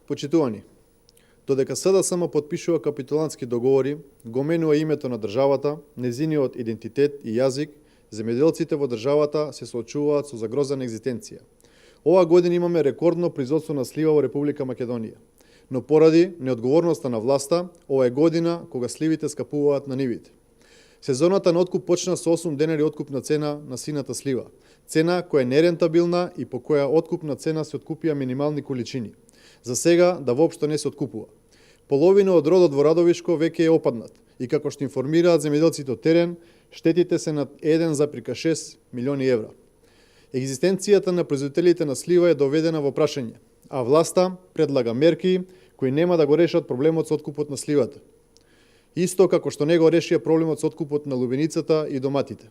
Почитувани, додека СДСМ подпишува капитулантски договори, го менува името на државата, незиниот идентитет и јазик, земјоделците во државата се соочуваат со загрозена екзистенција. Ова година имаме рекордно производство на слива во Република Македонија, но поради неодговорноста на власта, ова е година кога сливите скапуваат на нивите. Сезоната на откуп почна со 8 денари откупна цена на сината слива, цена која е нерентабилна и по која откупна цена се откупија минимални количини. За сега да воопшто не се откупува. Половина од родот во Радовишко веќе е опаднат и како што информираат земјоделците од терен, штетите се над 1,6 милиони евра. Екзистенцијата на производителите на слива е доведена во прашање, а власта предлага мерки кои нема да го решат проблемот со откупот на сливата. Исто како што не го решија проблемот со откупот на лубеницата и доматите.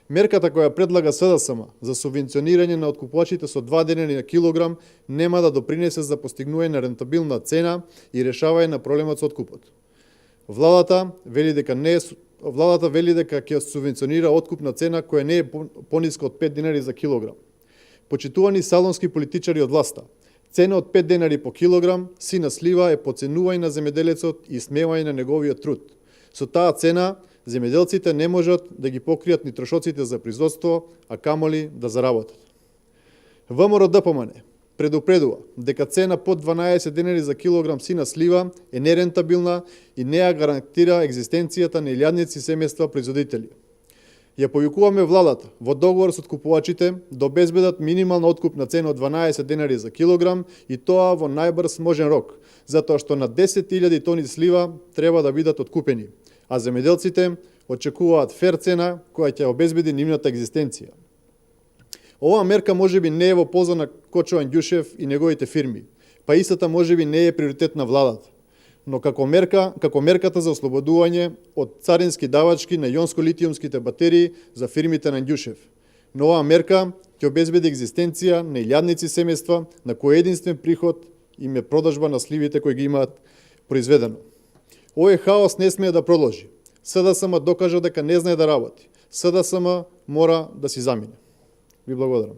Мерката која предлага СДСМ за субвенционирање на откупувачите со 2 денари на килограм нема да допринесе за постигнување на рентабилна цена и решавање на проблемот со откупот. Владата вели дека ќе субвенционира откупна цена која не е пониска од 5 денари за килограм. Почитувани салонски политичари од власта, цена од 5 денари по килограм сина слива е поценување на земјоделецот и смевање на неговиот труд. Со таа цена земјоделците не можат да ги покријат ни трошоците за производство, а камоли да заработат. ВМРО ДПМН предупредува дека цена под 12 денари за килограм сина слива е нерентабилна и не ја гарантира екзистенцијата на илјадници семејства производители. Ја повикуваме владата во договор со откупувачите да обезбедат минимална откупна цена од 12 денари за килограм и тоа во најбрз можен рок, затоа што на 10.000 тони слива треба да бидат откупени, а земјоделците очекуваат фер цена која ќе обезбеди нивната екзистенција. Оваа мерка можеби не е во полза на Кочо Андјушев и неговите фирми, па истата можеби не е приоритет на владата, но како мерката за ослободување од царински давачки на јонско-литиумските батерии за фирмите на Андјушев. Но оваа мерка ќе обезбеди екзистенција на илјадници семејства на кој единствен приход им е продажба на сливите кои ги имаат произведено. Овој хаос не смее да продолжи. СДСМ докажа дека не знае да работи. СДСМ мора да си замине. Ви благодарам.